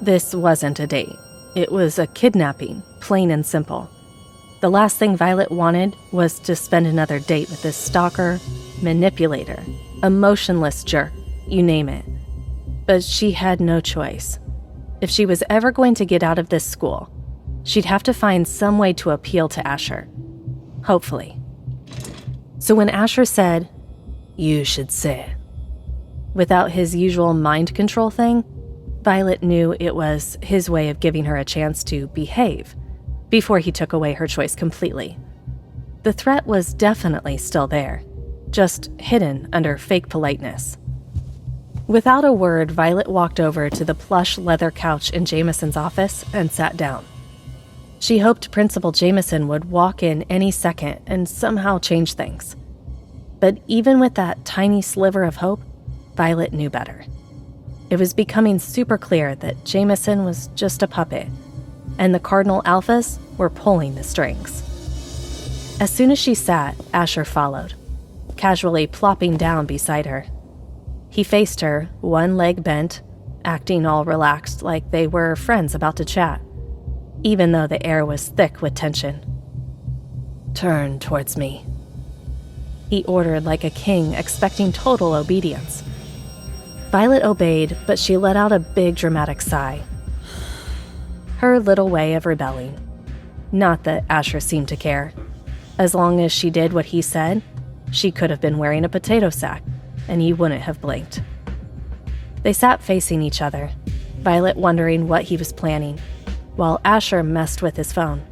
This wasn't a date. It was a kidnapping, plain and simple. The last thing Violet wanted was to spend another date with this stalker, manipulator, emotionless jerk, you name it. But she had no choice. If she was ever going to get out of this school, she'd have to find some way to appeal to Asher. Hopefully. So when Asher said, "You should sit," without his usual mind control thing, Violet knew it was his way of giving her a chance to behave before he took away her choice completely. The threat was definitely still there, just hidden under fake politeness. Without a word, Violet walked over to the plush leather couch in Jameson's office and sat down. She hoped Principal Jameson would walk in any second and somehow change things. But even with that tiny sliver of hope, Violet knew better. It was becoming super clear that Jameson was just a puppet, and the Cardinal Alphas were pulling the strings. As soon as she sat, Asher followed, casually plopping down beside her. He faced her, one leg bent, acting all relaxed like they were friends about to chat, even though the air was thick with tension. "Turn towards me," he ordered like a king, expecting total obedience. Violet obeyed, but she let out a big dramatic sigh. Her little way of rebelling. Not that Asher seemed to care. As long as she did what he said, she could have been wearing a potato sack, and he wouldn't have blinked. They sat facing each other, Violet wondering what he was planning, while Asher messed with his phone.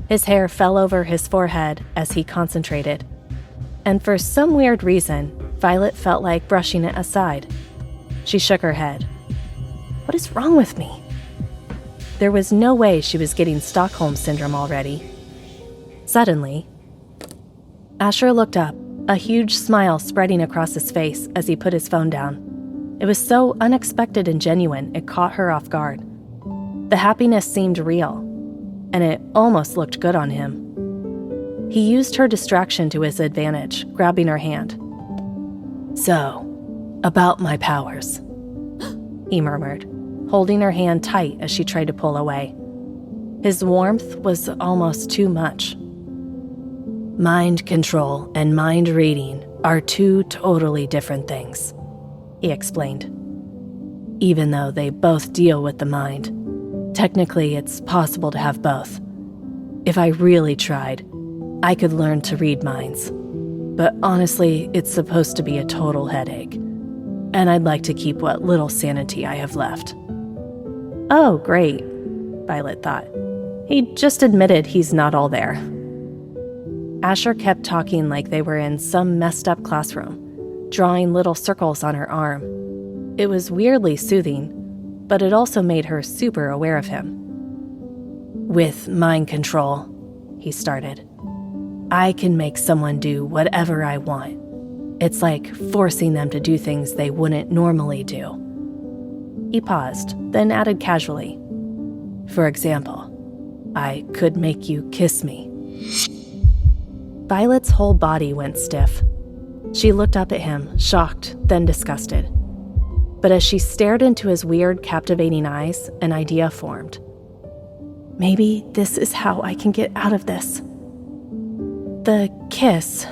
His hair fell over his forehead as he concentrated, and for some weird reason, Violet felt like brushing it aside. She shook her head. What is wrong with me? There was no way she was getting Stockholm Syndrome already. Suddenly, Asher looked up, a huge smile spreading across his face as he put his phone down. It was so unexpected and genuine, it caught her off guard. The happiness seemed real, and it almost looked good on him. He used her distraction to his advantage, grabbing her hand. "So, about my powers," he murmured, holding her hand tight as she tried to pull away. His warmth was almost too much. "Mind control and mind reading are two totally different things," he explained. "Even though they both deal with the mind, technically it's possible to have both. If I really tried, I could learn to read minds. But honestly, it's supposed to be a total headache. And I'd like to keep what little sanity I have left." Oh, great, Violet thought. He just admitted he's not all there. Asher kept talking like they were in some messed up classroom, drawing little circles on her arm. It was weirdly soothing, but it also made her super aware of him. "With mind control," he started, "I can make someone do whatever I want. It's like forcing them to do things they wouldn't normally do." He paused, then added casually, "For example, I could make you kiss me." Violet's whole body went stiff. She looked up at him, shocked, then disgusted. But as she stared into his weird, captivating eyes, an idea formed. Maybe this is how I can get out of this. "The kiss,"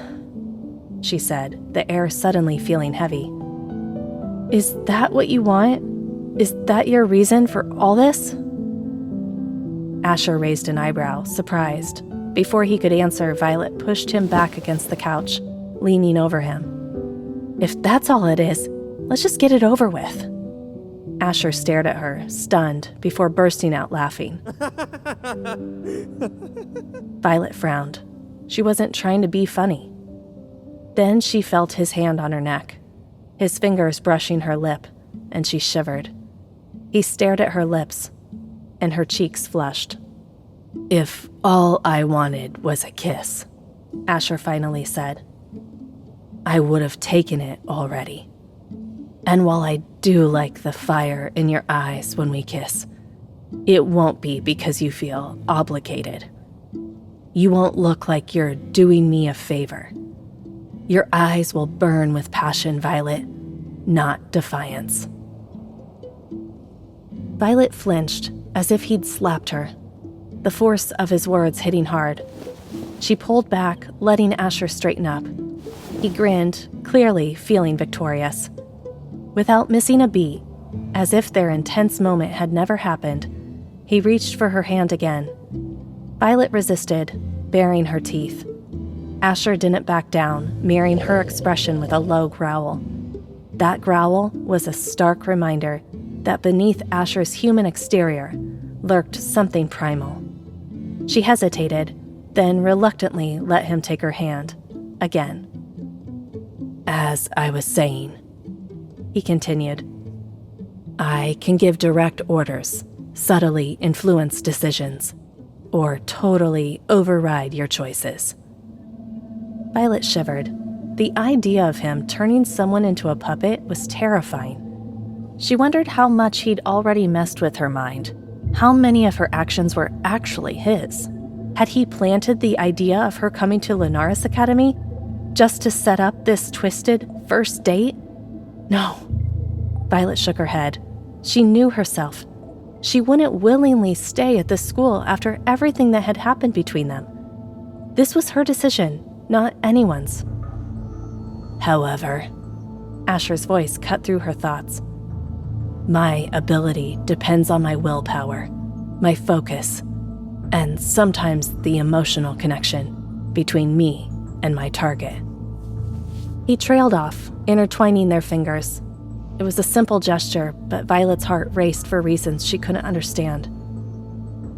she said, the air suddenly feeling heavy. "Is that what you want? Is that your reason for all this?" Asher raised an eyebrow, surprised. Before he could answer, Violet pushed him back against the couch, leaning over him. "If that's all it is, let's just get it over with." Asher stared at her, stunned, before bursting out laughing. Violet frowned. She wasn't trying to be funny. Then she felt his hand on her neck, his fingers brushing her lip, and she shivered. He stared at her lips, and her cheeks flushed. "If all I wanted was a kiss," Asher finally said, "I would have taken it already. And while I do like the fire in your eyes when we kiss, it won't be because you feel obligated. You won't look like you're doing me a favor. Your eyes will burn with passion, Violet, not defiance." Violet flinched, as if he'd slapped her, the force of his words hitting hard. She pulled back, letting Asher straighten up. He grinned, clearly feeling victorious. Without missing a beat, as if their intense moment had never happened, he reached for her hand again. Violet resisted, baring her teeth. Asher didn't back down, mirroring her expression with a low growl. That growl was a stark reminder that beneath Asher's human exterior lurked something primal. She hesitated, then reluctantly let him take her hand, again. "As I was saying," he continued, "I can give direct orders, subtly influence decisions, or totally override your choices." Violet shivered. The idea of him turning someone into a puppet was terrifying. She wondered how much he'd already messed with her mind. How many of her actions were actually his? Had he planted the idea of her coming to Lunaris Academy just to set up this twisted first date? No. Violet shook her head. She knew herself. She wouldn't willingly stay at this school after everything that had happened between them. This was her decision, not anyone's. However, Asher's voice cut through her thoughts. My ability depends on my willpower, my focus, and sometimes the emotional connection between me and my target. He trailed off, intertwining their fingers. It was a simple gesture, but Violet's heart raced for reasons she couldn't understand.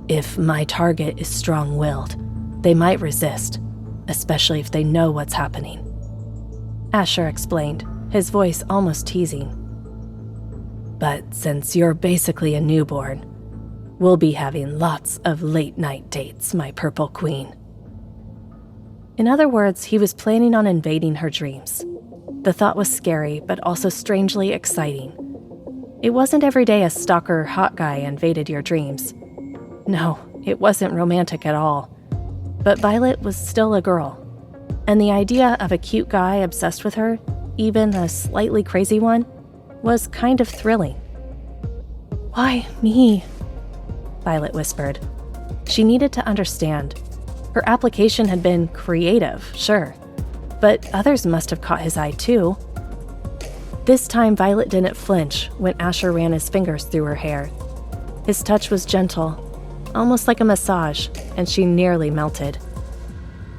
If my target is strong-willed, they might resist, especially if they know what's happening. Asher explained, his voice almost teasing. But since you're basically a newborn, we'll be having lots of late-night dates, my purple queen. In other words, he was planning on invading her dreams. The thought was scary, but also strangely exciting. It wasn't every day a stalker hot guy invaded your dreams. No, it wasn't romantic at all. But Violet was still a girl, and the idea of a cute guy obsessed with her, even a slightly crazy one, was kind of thrilling. "Why me?" Violet whispered. She needed to understand. Her application had been creative, sure, but others must have caught his eye too. This time Violet didn't flinch when Asher ran his fingers through her hair. His touch was gentle, almost like a massage, and she nearly melted.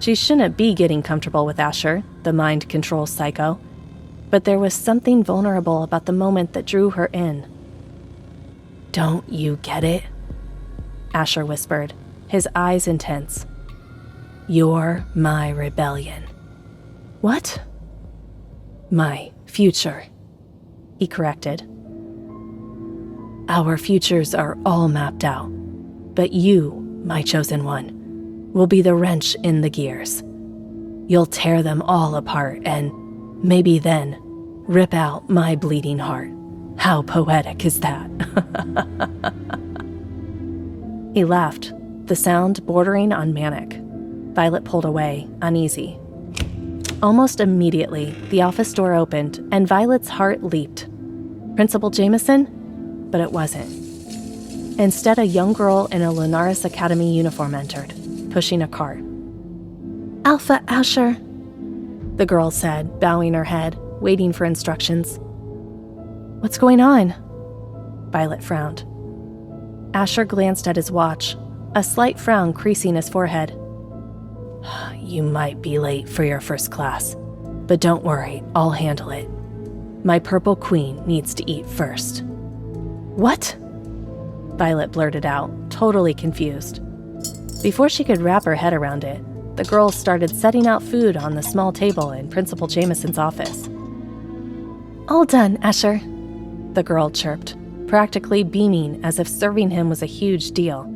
She shouldn't be getting comfortable with Asher, the mind control psycho, but there was something vulnerable about the moment that drew her in. "Don't you get it?" Asher whispered, his eyes intense. "You're my rebellion." "What?" "My future," he corrected. "Our futures are all mapped out, but you, my chosen one, will be the wrench in the gears. You'll tear them all apart and, maybe then, rip out my bleeding heart. How poetic is that?" He laughed, the sound bordering on manic. Violet pulled away, uneasy. Almost immediately, the office door opened and Violet's heart leaped. Principal Jameson? But it wasn't. Instead, a young girl in a Lunaris Academy uniform entered, pushing a cart. "Alpha Asher," the girl said, bowing her head, waiting for instructions. "What's going on?" Violet frowned. Asher glanced at his watch, a slight frown creasing his forehead. "You might be late for your first class, but don't worry, I'll handle it. My purple queen needs to eat first." "What?" Violet blurted out, totally confused. Before she could wrap her head around it, the girl started setting out food on the small table in Principal Jameson's office. "All done, Asher," the girl chirped, practically beaming as if serving him was a huge deal.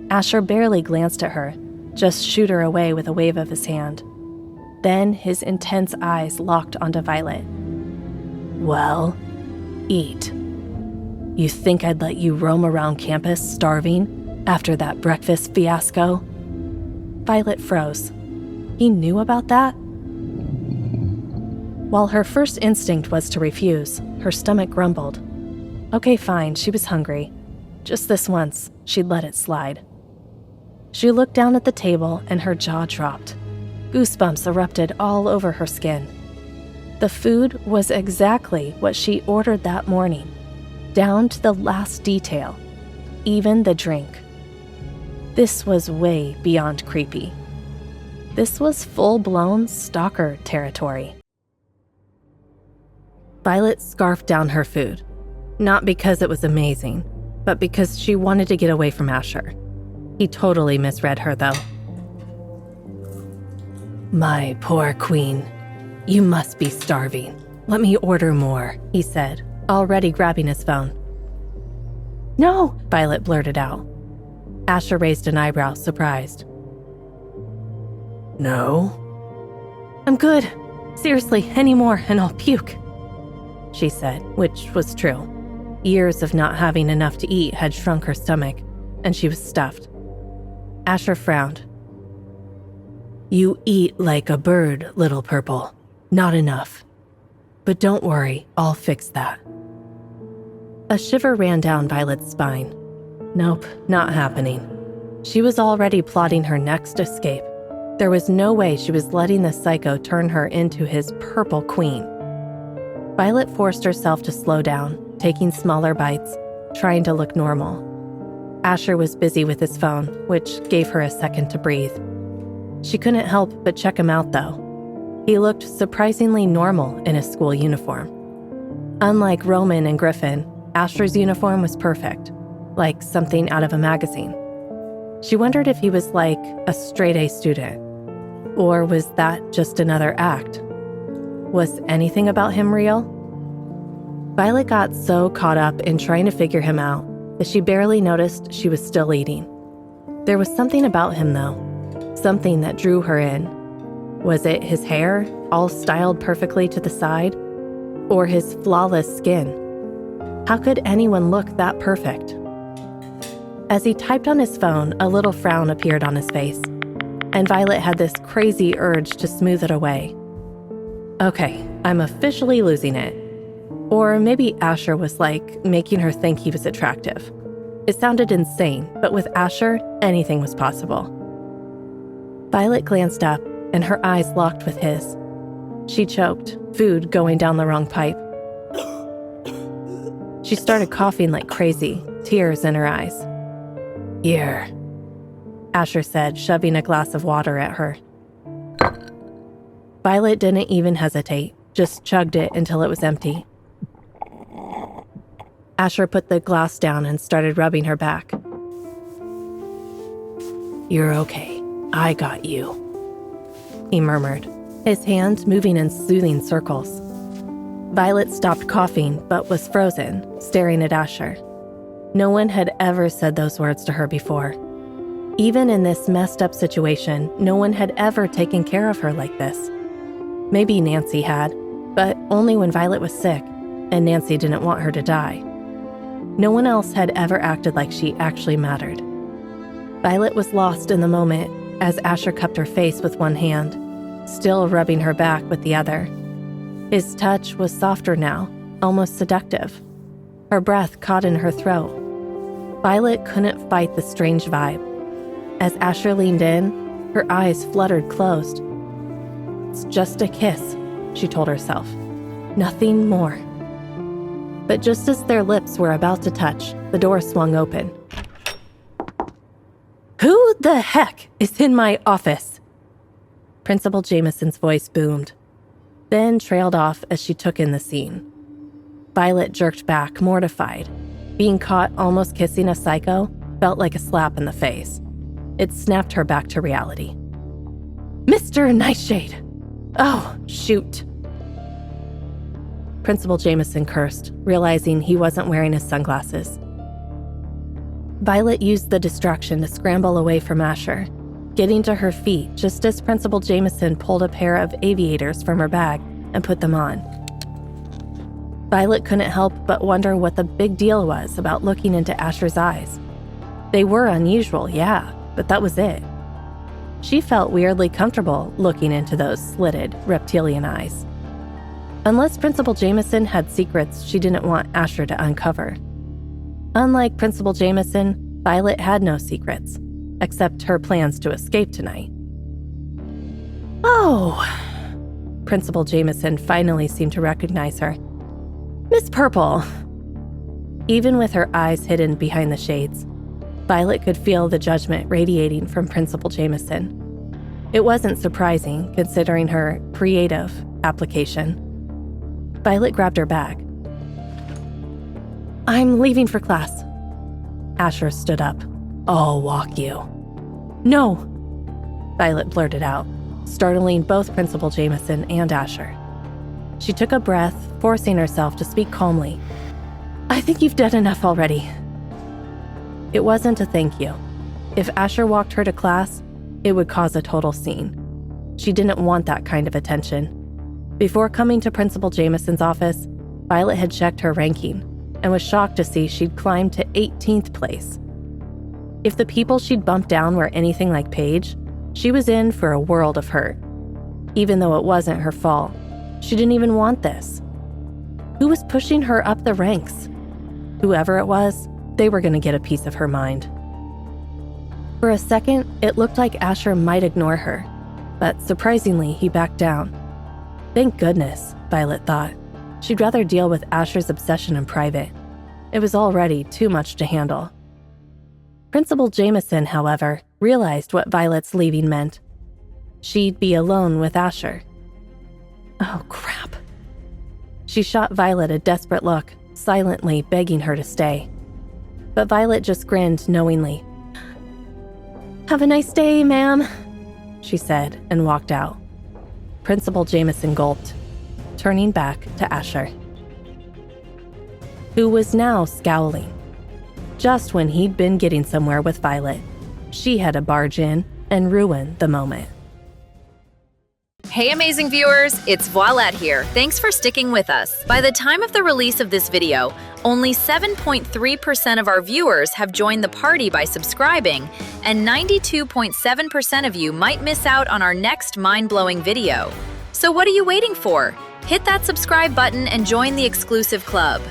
Asher barely glanced at her, just shooed her away with a wave of his hand. Then his intense eyes locked onto Violet. "Well, eat. You think I'd let you roam around campus starving after that breakfast fiasco?" Violet froze. He knew about that? While her first instinct was to refuse, her stomach grumbled. Okay, fine, she was hungry. Just this once, she'd let it slide. She looked down at the table and her jaw dropped. Goosebumps erupted all over her skin. The food was exactly what she ordered that morning, down to the last detail, even the drink. This was way beyond creepy. This was full-blown stalker territory. Violet scarfed down her food, not because it was amazing, but because she wanted to get away from Asher. He totally misread her, though. "My poor queen, you must be starving. Let me order more," he said, already grabbing his phone. "No," Violet blurted out. Asher raised an eyebrow, surprised. "No?" "I'm good. Seriously, any more and I'll puke," she said, which was true. Years of not having enough to eat had shrunk her stomach, and she was stuffed. Asher frowned. "You eat like a bird, little purple. Not enough. But don't worry, I'll fix that." A shiver ran down Violet's spine. Nope, not happening. She was already plotting her next escape. There was no way she was letting the psycho turn her into his purple queen. Violet forced herself to slow down, taking smaller bites, trying to look normal. Asher was busy with his phone, which gave her a second to breathe. She couldn't help but check him out, though. He looked surprisingly normal in his school uniform. Unlike Roman and Griffin, Asher's uniform was perfect, like something out of a magazine. She wondered if he was like a straight-A student, or was that just another act? Was anything about him real? Violet got so caught up in trying to figure him out that she barely noticed she was still eating. There was something about him, though, something that drew her in. Was it his hair, all styled perfectly to the side, or his flawless skin? How could anyone look that perfect? As he typed on his phone, a little frown appeared on his face, and Violet had this crazy urge to smooth it away. Okay, I'm officially losing it. Or maybe Asher was making her think he was attractive. It sounded insane, but with Asher, anything was possible. Violet glanced up, and her eyes locked with his. She choked, food going down the wrong pipe. She started coughing like crazy, tears in her eyes. "Here," Asher said, shoving a glass of water at her. Violet didn't even hesitate, just chugged it until it was empty. Asher put the glass down and started rubbing her back. "You're okay. I got you," he murmured, his hands moving in soothing circles. Violet stopped coughing, but was frozen, staring at Asher. No one had ever said those words to her before. Even in this messed up situation, no one had ever taken care of her like this. Maybe Nancy had, but only when Violet was sick, and Nancy didn't want her to die. No one else had ever acted like she actually mattered. Violet was lost in the moment as Asher cupped her face with one hand, still rubbing her back with the other. His touch was softer now, almost seductive. Her breath caught in her throat. Violet couldn't fight the strange vibe. As Asher leaned in, her eyes fluttered closed. "It's just a kiss," she told herself. "Nothing more." But just as their lips were about to touch, the door swung open. "Who the heck is in my office?" Principal Jameson's voice boomed, then trailed off as she took in the scene. Violet jerked back, mortified. Being caught almost kissing a psycho felt like a slap in the face. It snapped her back to reality. "Mr. Nightshade! Oh, shoot!" Principal Jameson cursed, realizing he wasn't wearing his sunglasses. Violet used the distraction to scramble away from Asher, getting to her feet just as Principal Jameson pulled a pair of aviators from her bag and put them on. Violet couldn't help but wonder what the big deal was about looking into Asher's eyes. They were unusual, yeah, but that was it. She felt weirdly comfortable looking into those slitted, reptilian eyes. Unless Principal Jameson had secrets she didn't want Asher to uncover. Unlike Principal Jameson, Violet had no secrets, except her plans to escape tonight. Oh, Principal Jameson finally seemed to recognize her. Miss Purple. Even with her eyes hidden behind the shades, Violet could feel the judgment radiating from Principal Jameson. It wasn't surprising, considering her creative application. Violet grabbed her bag. I'm leaving for class. Asher stood up. I'll walk you. No, Violet blurted out, startling both Principal Jameson and Asher. She took a breath, forcing herself to speak calmly. I think you've done enough already. It wasn't a thank you. If Asher walked her to class, it would cause a total scene. She didn't want that kind of attention. Before coming to Principal Jameson's office, Violet had checked her ranking and was shocked to see she'd climbed to 18th place. If the people she'd bumped down were anything like Paige, she was in for a world of hurt. Even though it wasn't her fault, she didn't even want this. Who was pushing her up the ranks? Whoever it was, they were going to get a piece of her mind. For a second, it looked like Asher might ignore her, but surprisingly, he backed down. Thank goodness, Violet thought. She'd rather deal with Asher's obsession in private. It was already too much to handle. Principal Jameson, however, realized what Violet's leaving meant. She'd be alone with Asher. Oh, crap. She shot Violet a desperate look, silently begging her to stay. But Violet just grinned knowingly. Have a nice day, ma'am, she said and walked out. Principal Jameson gulped, turning back to Asher, who was now scowling. Just when he'd been getting somewhere with Violet, she had to barge in and ruin the moment. Hey amazing viewers, it's Voilette here. Thanks for sticking with us. By the time of the release of this video, only 7.3% of our viewers have joined the party by subscribing, and 92.7% of you might miss out on our next mind-blowing video. So what are you waiting for? Hit that subscribe button and join the exclusive club.